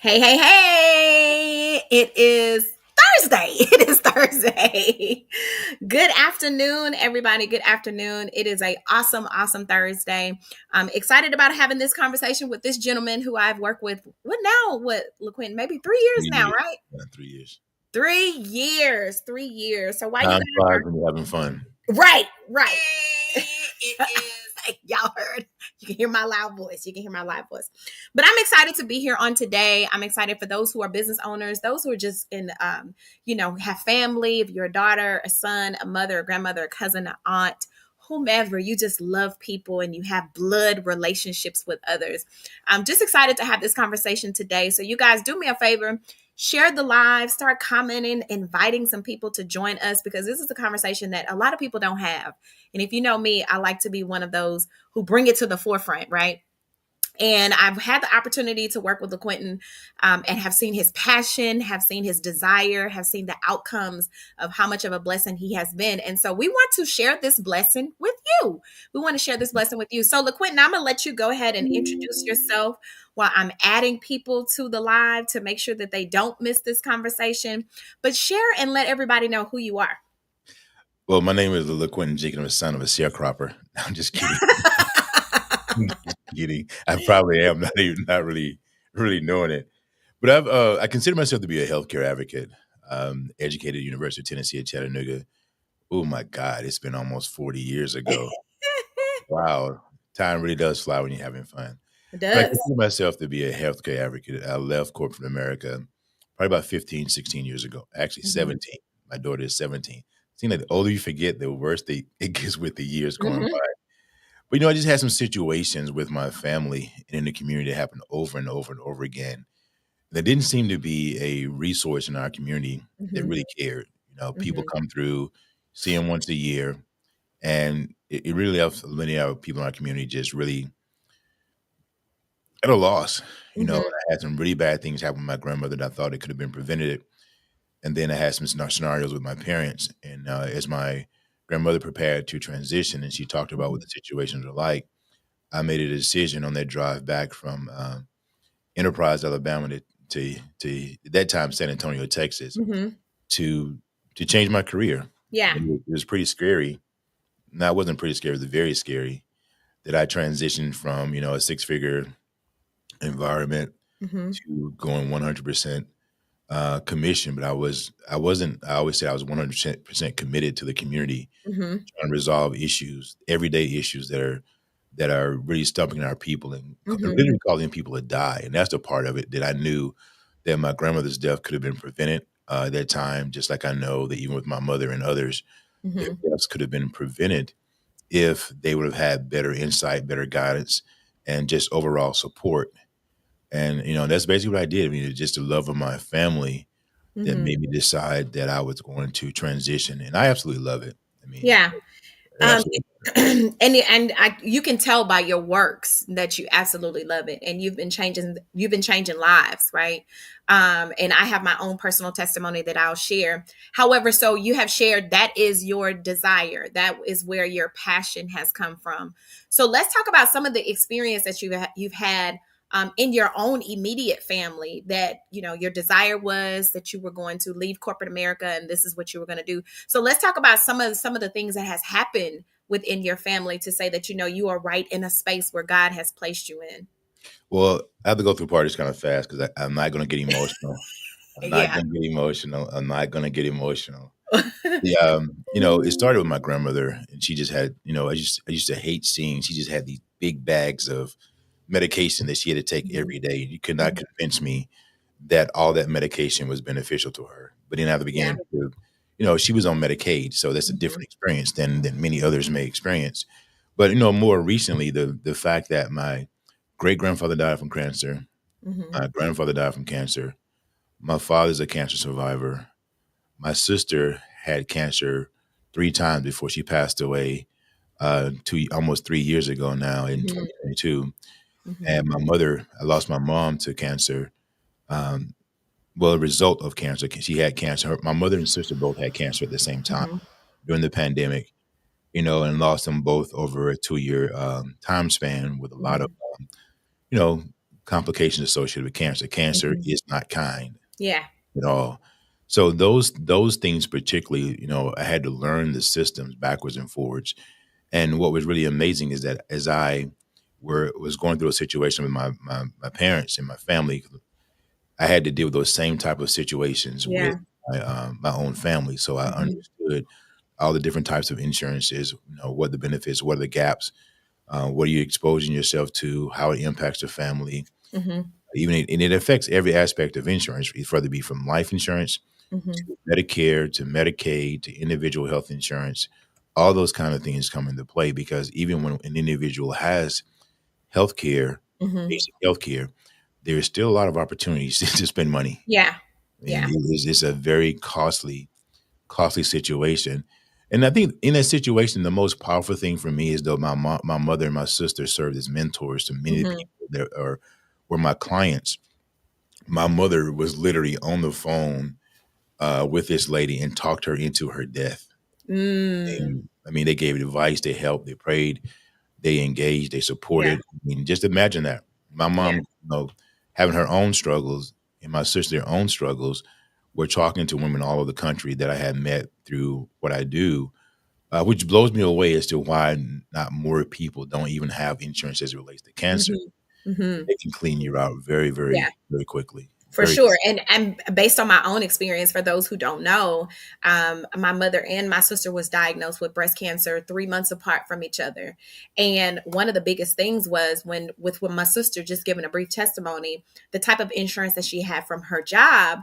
Hey, hey, hey! It is Thursday. It is Thursday. Good afternoon, everybody. Good afternoon. It is a awesome Thursday. I'm excited about having this conversation with this gentleman who I've worked with. What, LaQuinn? Maybe 3 years Three now, years. right? Yeah, 3 years. 3 years. 3 years. So while you Time guys flies are when you're having fun. right. It is. Y'all heard. You can hear my loud voice. You can hear my loud voice. But I'm excited to be here on today. I'm excited for those who are business owners, those who are just have family. If you're a daughter, a son, a mother, a grandmother, a cousin, an aunt, whomever, you just love people and you have blood relationships with others. I'm just excited to have this conversation today. So you guys do me a favor, share the live, start commenting, inviting some people to join us because this is a conversation that a lot of people don't have. And if you know me, I like to be one of those who bring it to the forefront, right? And I've had the opportunity to work with LaQuentin and have seen his passion, have seen his desire, have seen the outcomes of how much of a blessing he has been. And so we want to share this blessing with you. We want to share this blessing with you. So, LaQuentin, I'm going to let you go ahead and introduce yourself while I'm adding people to the live to make sure that they don't miss this conversation. But share and let everybody know who you are. Well, my name is LaQuentin Jenkins. I'm a son of a sharecropper. I'm just kidding. I'm just kidding. I probably am not really knowing it. But I consider myself to be a healthcare advocate. Educated at University of Tennessee at Chattanooga. Oh my God, it's been almost 40 years ago. Wow. Time really does fly when you're having fun. It But I does. consider myself to be a healthcare advocate. I left corporate America probably about 15, 16 years ago. Actually, Mhm. 17. My daughter is 17. Seems like the older you forget, the worse it gets with the years going Mhm. by. But I just had some situations with my family and in the community that happened over and over and over again. There didn't seem to be a resource in our community that Mhm. really cared. People Mhm. come through, see them once a year, and it really helps many of our people in our community just really at a loss. Mhm. I had some really bad things happen with my grandmother that I thought it could have been prevented. And then I had some scenarios with my parents. And as my grandmother prepared to transition and she talked about what Mhm. the situations were like, I made a decision on that drive back from Enterprise, Alabama to at that time San Antonio, Texas, Mhm. to to change my career. Yeah. And it was pretty scary. No, it wasn't pretty scary. It was very scary that I transitioned from a six figure environment Mhm. to going 100% commission, but I wasn't. I always say I was 100% committed to the community, Mhm. trying to resolve issues, everyday issues that are really stumping our people and Mhm. literally causing people to die. And that's the part of it that I knew that my grandmother's death could have been prevented at that time, just like I know that even with my mother and others, their Mhm. deaths could have been prevented if they would have had better insight, better guidance, and just overall support. And that's basically what I did. I mean, it's just the love of my family that Mhm. made me decide that I was going to transition, and I absolutely love it. I mean, Yeah. Um, absolutely. you can tell by your works that you absolutely love it, and you've been changing lives, right? And I have my own personal testimony that I'll share. However, so you have shared that is your desire, that is where your passion has come from. So let's talk about some of the experience that you've had in your own immediate family. That your desire was that you were going to leave corporate America, and this is what you were going to do. So let's talk about some of the things that has happened within your family to say that you are right in a space where God has placed you in. Well, I have to go through parties kind of fast because I'm not going to get emotional. I'm not Yeah. going to get emotional. I'm not going to get emotional. Yeah, it started with my grandmother, and she just had, I used to hate seeing. She just had these big bags of medication that she had to take Mhm. every day. You could not Mhm. convince me that all that medication was beneficial to her. But then I Yeah. began to, she was on Medicaid, so that's a Mhm. different experience than many others may experience. But more recently, the fact that my great grandfather died from cancer, Mhm. my grandfather died from cancer, my father's a cancer survivor, my sister had cancer 3 times before she passed away, almost 3 years ago now in Mhm. 2022. Mhm. And my mother, I lost my mom to cancer. Um, well, a result of cancer. She had cancer. My mother and sister both had cancer at the same time Mhm. during the pandemic, and lost them both over a 2-year time span with a lot of, Mhm. you know, complications associated with cancer. Cancer Mhm. is not kind Yeah. at all. So those things particularly, I had to learn the systems backwards and forwards. And what was really amazing is that as I was going through a situation with my parents and my family, I had to deal with those same type of situations with Yeah. my own family. So I Mhm. understood all the different types of insurances, what the benefits, what are the gaps, what are you exposing yourself to, how it impacts the family, Mhm. and it affects every aspect of insurance, whether it be from life insurance Mhm. to Medicare to Medicaid to individual health insurance. All those kind of things come into play because even when an individual has health care, Mhm. basic health care, there's still a lot of opportunities to spend money. Yeah. And Yeah. it's a very costly situation. And I think in that situation, the most powerful thing for me is though my mother and my sister served as mentors to many Mhm. people that were my clients. My mother was literally on the phone with this lady and talked her into her death. Mm. And I mean, they gave advice, they helped, they prayed, they engaged, they Yeah. supported. I mean, just imagine that. My Yeah. mom, having her own struggles and my sister their own struggles. We're talking to women all over the country that I had met through what I do, which blows me away as to why not more people don't even have insurance as it relates to cancer. Mhm. Mhm. They can clean you out very, Yeah. very, very quickly. For Very. sure. And based on my own experience, for those who don't know, my mother and my sister was diagnosed with breast cancer 3 months apart from each other. And one of the biggest things was when my sister, just giving a brief testimony, the type of insurance that she had from her job,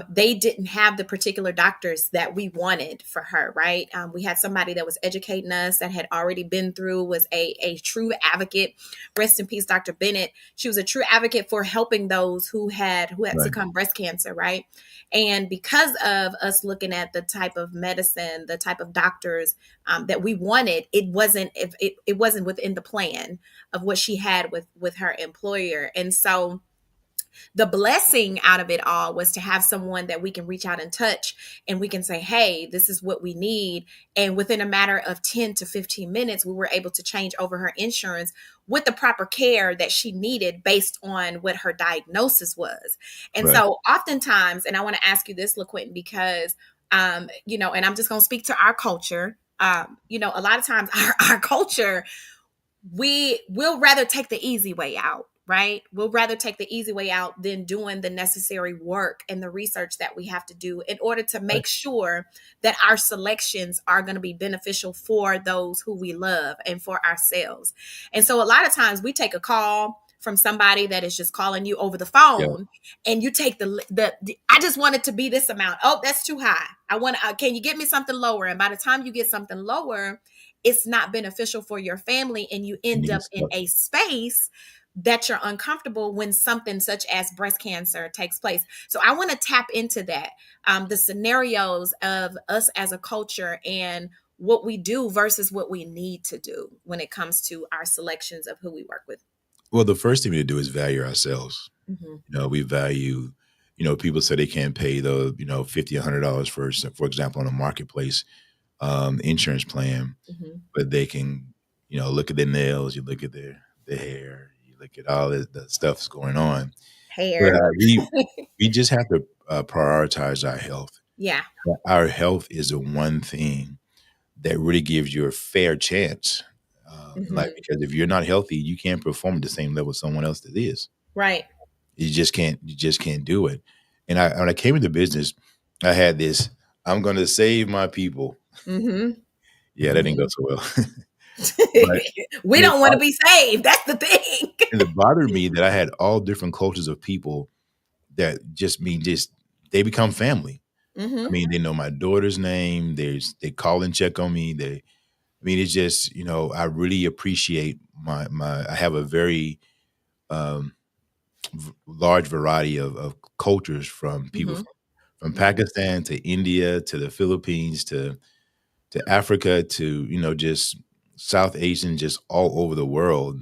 they didn't have the particular doctors that we wanted for her, right? We had somebody that was educating us, that had already been through, was a true advocate. Rest in peace, Dr. Bennett. She was a true advocate for helping those who had Right, succumbed breast cancer, right? And because of us looking at the type of medicine, the type of doctors that we wanted, it wasn't within the plan of what she had with her employer. And so the blessing out of it all was to have someone that we can reach out and touch, and we can say, hey, this is what we need. And within a matter of 10 to 15 minutes, we were able to change over her insurance with the proper care that she needed based on what her diagnosis was. And right. so oftentimes, and I want to ask you this, LaQuentin, because and I'm just going to speak to our culture. A lot of times our culture, we will rather take the easy way out, right? We'll rather take the easy way out than doing the necessary work and the research that we have to do in order to Right. make sure that our selections are going to be beneficial for those who we love and for ourselves. And so a lot of times we take a call from somebody that is just calling you over the Yeah. phone, and you take the I just want it to be this amount. Oh, that's too high. I want can you get me something lower? And by the time you get something lower, it's not beneficial for your family, and you And end you get up in stuck. a space that you're uncomfortable when something such as breast cancer takes place. So I want to tap into that, the scenarios of us as a culture and what we do versus what we need to do when it comes to our selections of who we work with. Well, the first thing we do is value ourselves. Hmm. We value, people say they can't pay the, 50, $100 for example, on a marketplace insurance plan, Hmm. but they can, look at their nails, you look at their hair, you look at all the stuff that's going on. But Hair. we just have to prioritize our health. Yeah. Our health is the one thing that really gives you a fair chance in life. Hmm. Because if you're not healthy, you can't perform at the same level as someone else that is. Right. You just can't. You just can't do it. And when I came into business, I had this. I'm going to save my people. Hmm. Yeah, that didn't go Hmm. so well. but We and it, don't want to be saved. That's the thing. and it bothered me that I had all different cultures of people that just they become family. I Hmm. mean, they know my daughter's name. They call and check on me. I mean, it's just I really appreciate my. I have a very um, large variety of cultures from people Hmm. from Hmm. Pakistan to India to the Philippines to Africa to just South Asian, just all over the world.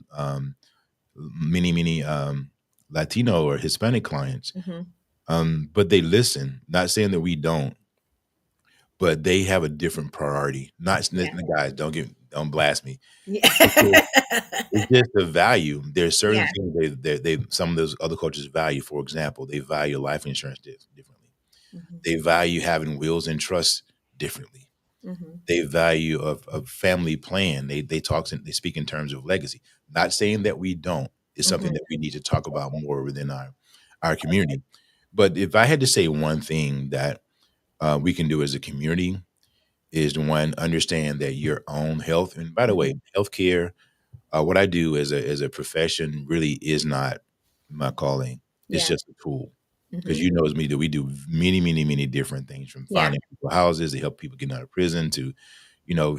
Many Latino or Hispanic clients, Hmm. but they listen. Not saying that we don't, but they have a different priority. Not Yeah. guys, don't blast me. It's Yeah. just, it's just the value. There's certain Yeah. things they some of those other cultures value. For example, they value life insurance differently. Mhm. They value having wills and trusts differently. Mhm. They value a family plan. They speak in terms of legacy. Not saying that we don't. It's something Mhm. that we need to talk about more within our community. But if I had to say one thing that we can do as a community is to one understand that your own health. And by the way, Mhm. healthcare, what I do as a profession really is not my calling. It's Yeah. just a tool. Because Mhm. you know as me that we do many, many, many different things from Yeah. finding people houses to help people get out of prison to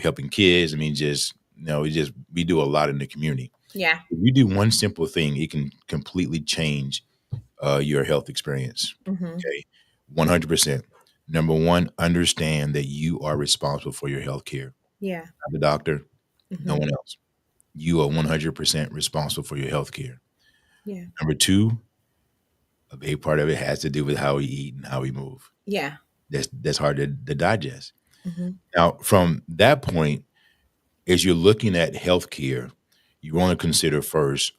helping kids. I mean, just we do a lot in the community. Yeah. If you do one simple thing, it can completely change your health experience. Mhm. Okay, 100%. Number one, understand that you are responsible for your health care. Yeah. Not the doctor, no Mhm. one else. You are 100% responsible for your health care. Yeah. Number two, a big part of it has to do with how we eat and how we move. Yeah. That's hard to digest. Mhm. Now, from that point, as you're looking at healthcare, you want to consider first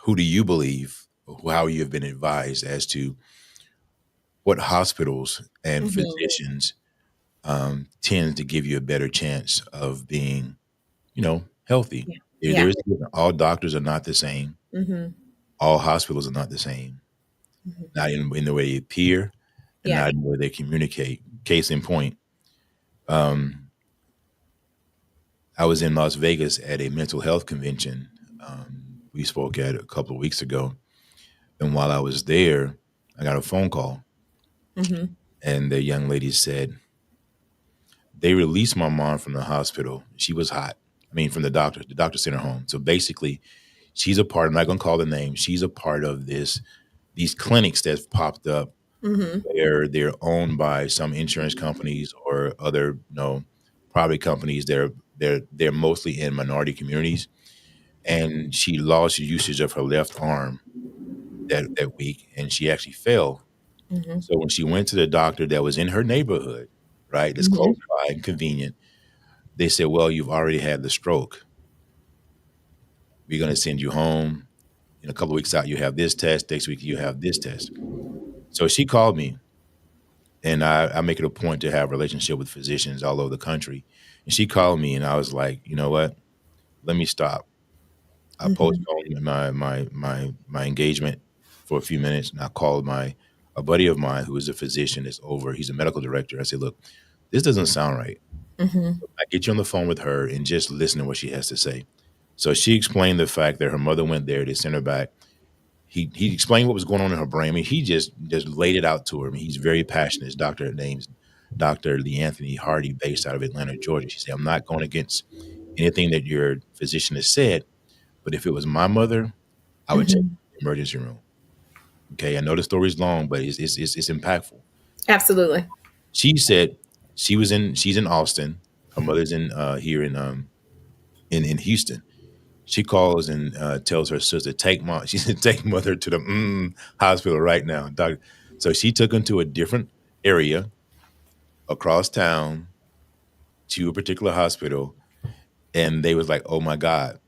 who do you believe, or how you have been advised as to what hospitals and Mhm. physicians tend to give you a better chance of being, healthy. Yeah. There Yeah. is all doctors are not the same. Mhm. All hospitals are not the same. Mhm. Not in the way they appear, and Yeah. not in the way they communicate. Case in point, um, I was in Las Vegas at a mental health convention. We spoke at a couple of weeks ago, and while I was there, I got a phone call, Mhm. and the young lady said they released my mom from the hospital. She was hot. I mean, from the doctor. The doctor sent her home. So basically, she's a part. I'm not going to call the name. She's a part of these clinics that popped up Mhm. where they're owned by some insurance companies or other, private companies. They're mostly in minority communities, and she lost usage of her left arm that week, and she actually fell. Mhm. So when she went to the doctor that was in her neighborhood, right, that's close Mhm. by and convenient, they said, "Well, you've already had the stroke. We're going to send you home. In a couple of weeks out, you have this test. Next week, you have this test." So she called me, and I make it a point to have a relationship with physicians all over the country. And she called me, and I was like, you know what? Let me stop. I Mhm. postponed my engagement for a few minutes, and I called a buddy of mine who is a physician. He's a medical director. I said, look, this doesn't sound right. Mhm. I get you on the phone with her and just listen to what she has to say. So she explained the fact that her mother went there. They sent her back. He explained what was going on in her brain. I mean, he just laid it out to her. I mean, he's very passionate. His doctor name's Dr. Lee Anthony Hardy, based out of Atlanta, Georgia. She said, I'm not going against anything that your physician has said, but if it was my mother, I would take Mhm. the emergency room. Okay, I know the story's long, but it's impactful. Absolutely. She said she's in Austin. Her mother's in here in Houston. She calls and tells her sister, "Take mom." She said, "Take mother to the hospital right now, doctor." So she took him to a different area across town to a particular hospital, and they was like, "Oh my God!"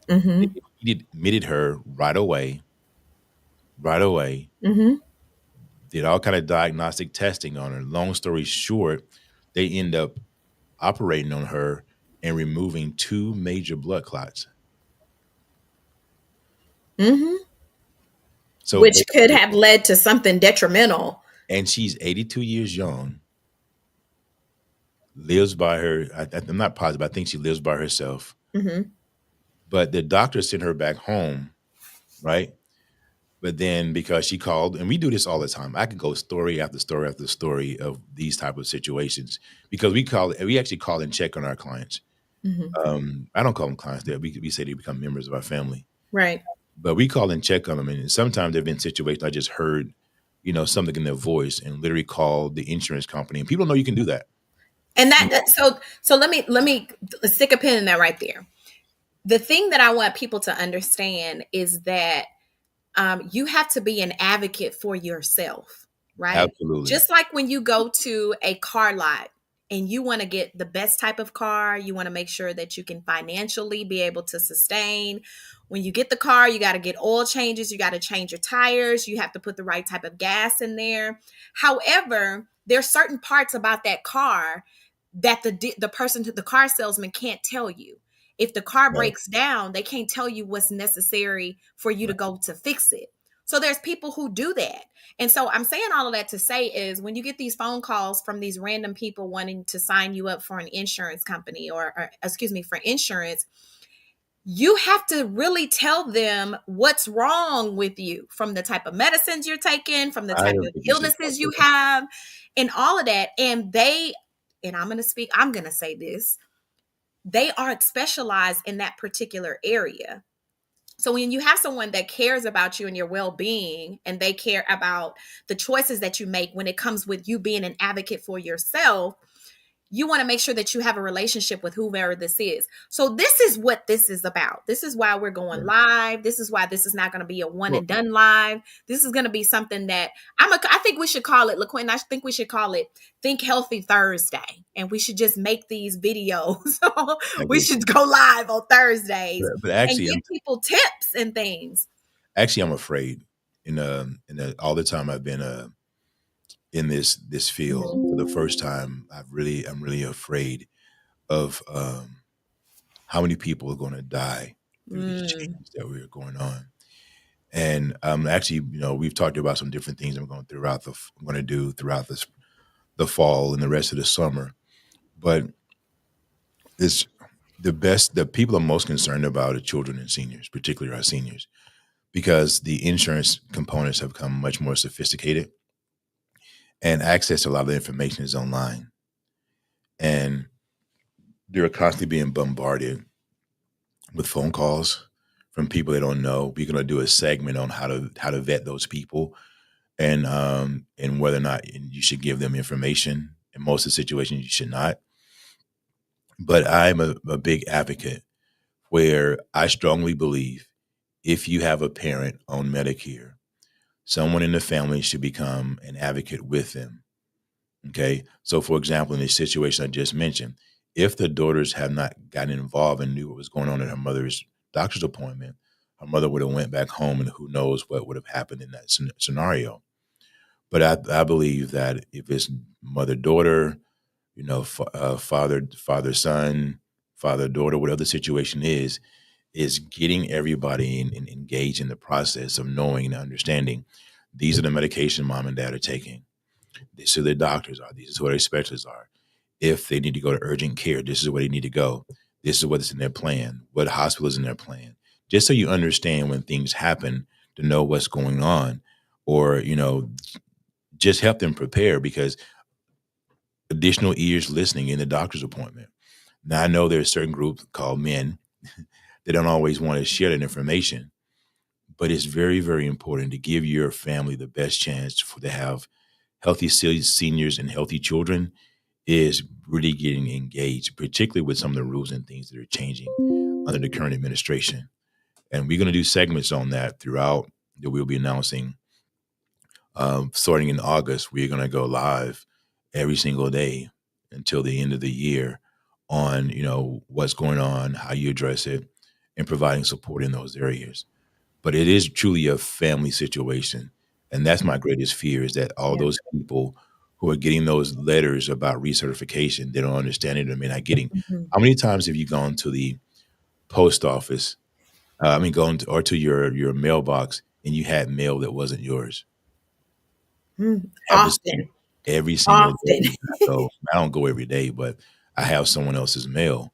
They Mhm. admitted her right away. Right away, Mhm. did all kind of diagnostic testing on her. Long story short, they end up operating on her and removing two major blood clots. Mhm. So Which could basically, have led to something detrimental. and she's 82 years young, lives by her. I'm not positive. I think she lives by herself. Mhm. But the doctor sent her back home, right? But then because she called, and we do this all the time, I could go story after story after story of these type of situations because we actually call and check on our clients. Mhm. I don't call them clients; we say they become members of our family. Right. But we call and check on them, and sometimes there've been situations I just heard, something in their voice, and literally called the insurance company, and people know you can do that. And so let me stick a pin in that right there. The thing that I want people to understand is that you have to be an advocate for yourself, right? Absolutely. Just like when you go to a car lot. and you want to get the best type of car. You want to make sure that you can financially be able to sustain. When you get the car, you got to get oil changes, you got to change your tires, you have to put the right type of gas in there. However, there's certain parts about that car that the person, the car salesman can't tell you. If the car Right. breaks down, they can't tell you what's necessary for you to Right. go to fix it. So there's people who do that. And so I'm saying all of that to say is, when you get these phone calls from these random people wanting to sign you up for an insurance company, or excuse me, for insurance, you have to really tell them what's wrong with you, from the type of medicines you're taking, from the I type don't of think you should talk illnesses to you them. have, and all of that. And I'm going to say this, they are specialized in that particular area. So when you have someone that cares about you and your well-being, and they care about the choices that you make when it comes with you being an advocate for yourself, you want to make sure that you have a relationship with whoever this is. So this is what this is about. This is why we're going Yeah. live. This is why this is not going to be a one Well, and done live. This is going to be something that I think we should call it, LaQuinn, I think we should call it Think Healthy Thursday. And we should just make these videos. I We get you. should go live on Thursdays But and actually, give people tips and things. I'm afraid. All the time I've been in this field, for the first time, I'm really afraid of how many people are going to die through these Mm, changes that we're going on. And actually, we've talked about some different things I'm going to do throughout the fall and the rest of the summer. But it's the people I'm most concerned about are children and seniors, particularly our seniors, because the insurance components have become much more sophisticated, and access to a lot of the information is online. And they're constantly being bombarded with phone calls from people they don't know. We're going to do a segment on how to vet those people, and whether or not you should give them information. In most of the situations, you should not. But I'm a big advocate where I strongly believe, if you have a parent on Medicare, someone in the family should become an advocate with them. Okay. So, for example, in the situation I just mentioned, if the daughters have not gotten involved and knew what was going on at her mother's doctor's appointment, her mother would have went back home, and who knows what would have happened in that scenario. But I believe that if it's mother daughter, father son, father daughter, whatever the situation is getting everybody engaged in the process of knowing and understanding, these are the medication mom and dad are taking. These are their doctors are. These are who their specialists are. If they need to go to urgent care, this is where they need to go. This is what's in their plan. What hospital is in their plan? Just so you understand when things happen, to know what's going on, or just help them prepare, because additional ears listening in the doctor's appointment. Now I know there's a certain group called men that don't always want to share that information, but it's very, very important to give your family the best chance to have healthy seniors and healthy children, is really getting engaged, particularly with some of the rules and things that are changing under the current administration. And we're going to do segments on that throughout, that we'll be announcing. Starting in August, we're going to go live every single day until the end of the year on, what's going on, how you address it, and providing support in those areas. But it is truly a family situation. And that's my greatest fear, is that all yeah. those people who are getting those letters about recertification, they don't understand it, and they're not getting. Mhm. How many times have you gone to the post office? Going to your mailbox, and you had mail that wasn't yours? Every Often, every single often. day I go. I don't go every day, but I have someone else's mail.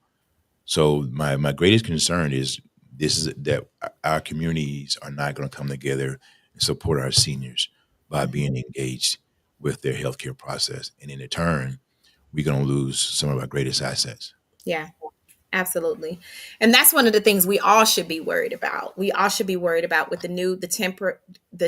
So my greatest concern is this is that our communities are not going to come together and support our seniors by being engaged with their healthcare process, and in turn, we're going to lose some of our greatest assets. Yeah. Absolutely. And that's one of the things we all should be worried about. We all should be worried about with the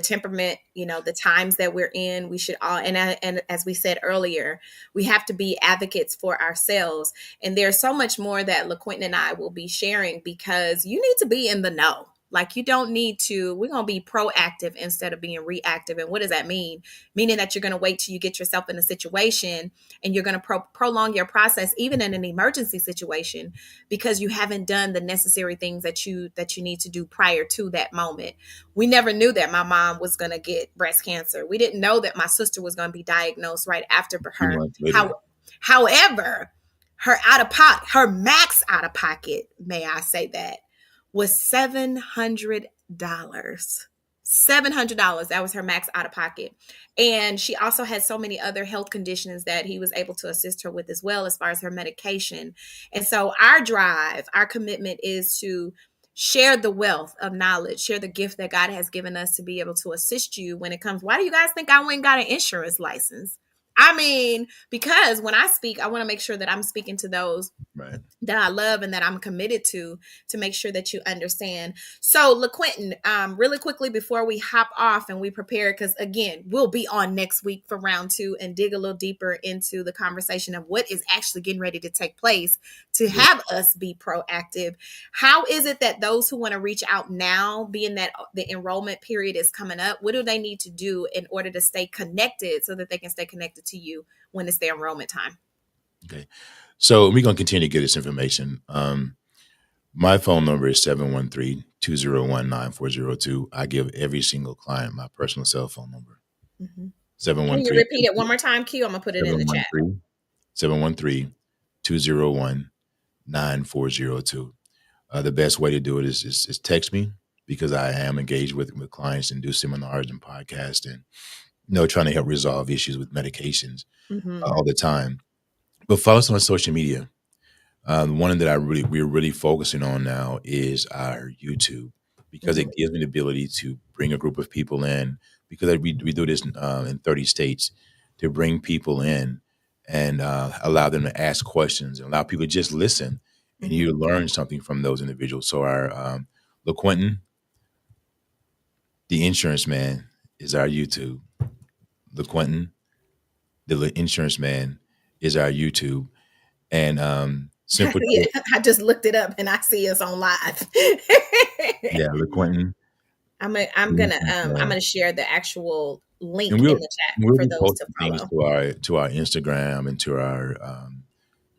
temperament, the times that we're in. We should all, and as we said earlier, we have to be advocates for ourselves. And there's so much more that LaQuentin and I will be sharing, because you need to be in the know. Like, you don't need to, we're going to be proactive instead of being reactive. And what does that mean? Meaning that you're going to wait till you get yourself in a situation, and you're going to prolong your process, even in an emergency situation, because you haven't done the necessary things that you need to do prior to that moment. We never knew that my mom was going to get breast cancer. We didn't know that my sister was going to be diagnosed right after A few her. months later. However, her out of pocket, her max out of pocket, may I say that, was $700. $700. That was her max out of pocket. And she also had so many other health conditions that he was able to assist her with as well, as far as her medication. And so our drive, our commitment is to share the wealth of knowledge, share the gift that God has given us to be able to assist you when it comes. Why do you guys think I went and got an insurance license? I mean, because when I speak, I want to make sure that I'm speaking to those Right. that I love and that I'm committed to make sure that you understand. So, LaQuentin, really quickly before we hop off and we prepare, because again, we'll be on next week for round two and dig a little deeper into the conversation of what is actually getting ready to take place to Yeah. have us be proactive. How is it that those who want to reach out now, being that the enrollment period is coming up, what do they need to do in order to stay connected so that they can stay connected to you when it's their enrollment time? Okay. So we're going to continue to get this information. My phone number is 713-201-9402. I give every single client my personal cell phone number. Mhm. Can you 713 repeat it one more time, Q? I'm gonna put it in the chat. 713-201-9402. The best way to do it is text me, because I am engaged with clients and do seminars and podcasts, and trying to help resolve issues with medications Mm-hmm. all the time. But follow us on social media. One that we're really focusing on now is our YouTube, because Mm-hmm. it gives me the ability to bring a group of people in, because we do this in 30 states, to bring people in and allow them to ask questions and allow people to just listen, and Mm-hmm. you learn something from those individuals. So our LaQuentin, the insurance man, is our YouTube. LaQuentin, the insurance man, is our YouTube. And simple Yeah, I just looked it up and I see us on live. Yeah, LaQuentin, I'm the gonna insurance I'm man. gonna share the actual And link in we'll the chat we'll for be those to posting things follow. to our Instagram and to our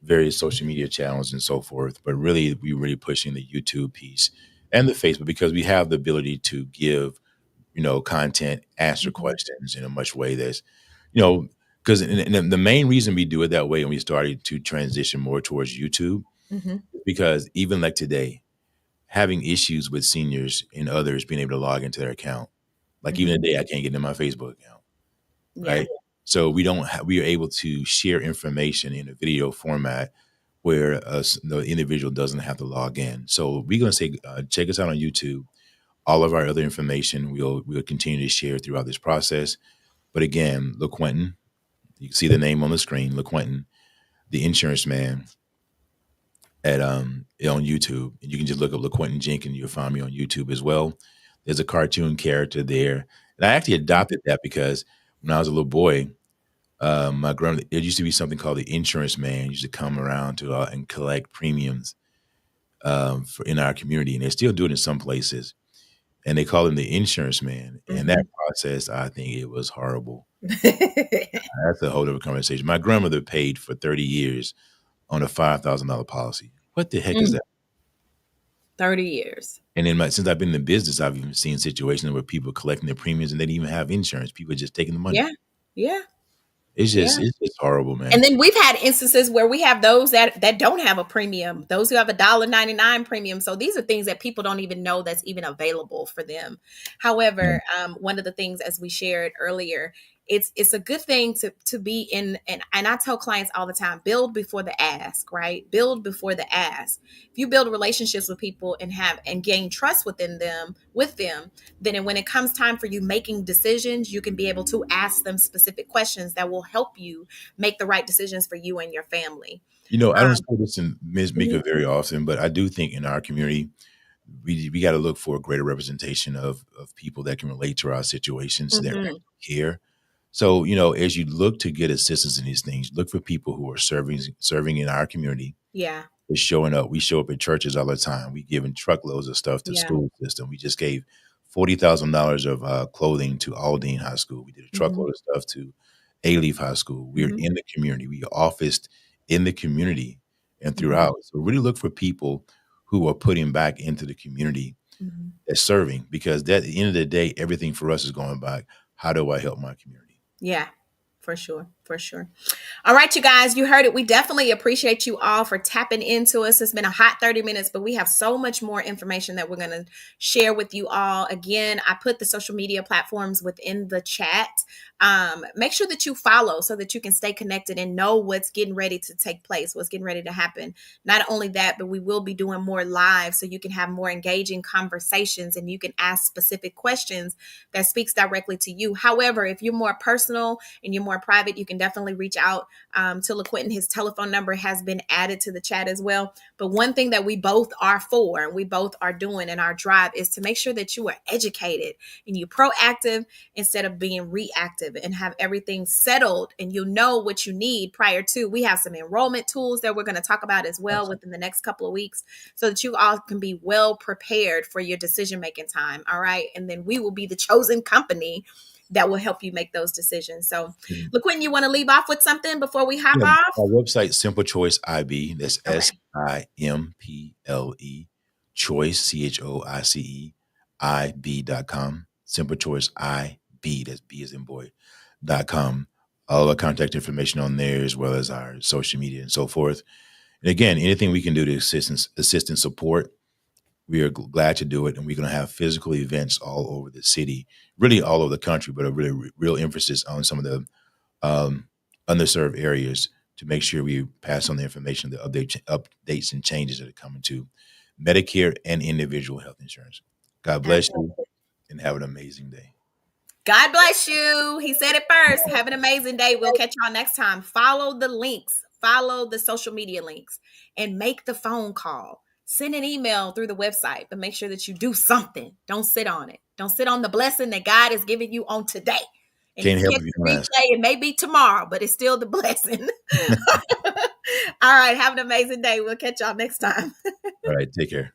various social media channels and so forth. But really, we're really pushing the YouTube piece and the Facebook, because we have the ability to give content, answer Mm-hmm. questions in a much way that's you know because the main reason we do it that way, and we started to transition more towards YouTube, Mm-hmm. because even like today, having issues with seniors and others being able to log into their account. Like even Mm-hmm. today, I can't get into my Facebook account, Yeah. right? So we are able to share information in a video format where the individual doesn't have to log in. So we're gonna say, check us out on YouTube. All of our other information we'll continue to share throughout this process. But again, LaQuentin, you can see the name on the screen, LaQuentin, the insurance man, at on YouTube. And you can just look up LaQuentin Jenkins. You'll find me on YouTube as well. There's a cartoon character there, and I actually adopted that because when I was a little boy, my grandma, there used to be something called the insurance man. He used to come around to and collect premiums for in our community, and they still do it in some places. And they call him the insurance man. And that Mm-hmm. process, I think it was horrible. That's a whole other conversation. My grandmother paid for 30 years on a $5,000 policy. What the heck is Mm, that? 30 years. And then since I've been in the business, I've even seen situations where people collecting their premiums and they didn't even have insurance. People are just taking the money. Yeah. Yeah. It's Yeah. just it's just horrible, And man. then we've had instances where we have those that don't have a premium, those who have $1.99 premium. So these are things that people don't even know that's even available for them. Yeah. However, one of the things, as we shared earlier, it's a good thing to be in, and I tell clients all the time, build before the ask, right? Build before the ask. If you build relationships with people and have and gain trust with them, then when it comes time for you making decisions, you can be able to ask them specific questions that will help you make the right decisions for you and your family. I don't Um, say this in Ms. mhm, Mika very often, but I do think in our community we got to look for a greater representation of people that can relate to our situations, that mhm, care. So, as you look to get assistance in these things, look for people who are serving in our community, yeah. is showing up. We show up at churches all the time. We giving truckloads of stuff to Yeah. school system. We just gave $40,000 of clothing to Aldine High School. We did a Hmm. truckload of stuff to A-Leaf High School. We're Hmm. in the community. We officed in the community and Hmm. throughout. So really look for people who are putting back into the community Hmm. that's serving, because at the end of the day, everything for us is going back. How do I help my community? Yeah, for sure. For sure. All right, you guys, you heard it. We definitely appreciate you all for tapping into us. It's been a hot 30 minutes, but we have so much more information that we're going to share with you all. Again, I put the social media platforms within the chat. Make sure that you follow so that you can stay connected and know what's getting ready to take place, what's getting ready to happen. Not only that, but we will be doing more live so you can have more engaging conversations and you can ask specific questions that speaks directly to you. However, if you're more personal and you're more private, you can definitely reach out to LaQuentin. His telephone number has been added to the chat as well. But one thing that we both are for, and we both are doing in our drive, is to make sure that you are educated and you're proactive instead of being reactive, and have everything settled and you know what you need prior to. We have some enrollment tools that we're going to talk about as well Awesome. within the next couple of weeks so that you all can be well prepared for your decision making time. All right. And then we will be the chosen company that will help you make those decisions. So, Mhm. LaQuentin, you want to leave off with something before we hop Yeah, off? our website, Simple Choice IB. That's Okay. SIMPLE Choice, CHOICE, IB.com. Simple Choice IB. That's B as in boy.com. All our contact information on there, as well as our social media and so forth. And again, anything we can do to assist and support, we are glad to do it. And we're going to have physical events all over the city, really all over the country, but a really real emphasis on some of the um, underserved areas to make sure we pass on the information, the updates and changes that are coming to Medicare and individual health insurance. God bless you Absolutely. and have an amazing day. God bless you. He said it first. Have an amazing day. We'll catch y'all next time. Follow the links, follow the social media links, and make the phone call. Send an email through the website, but make sure that you do something. Don't sit on it. Don't sit on the blessing that God is giving you on today. And if Can't you help catch if you the don't ask. replay, it may be tomorrow, but it's still the blessing. All right. Have an amazing day. We'll catch y'all next time. All right, take care.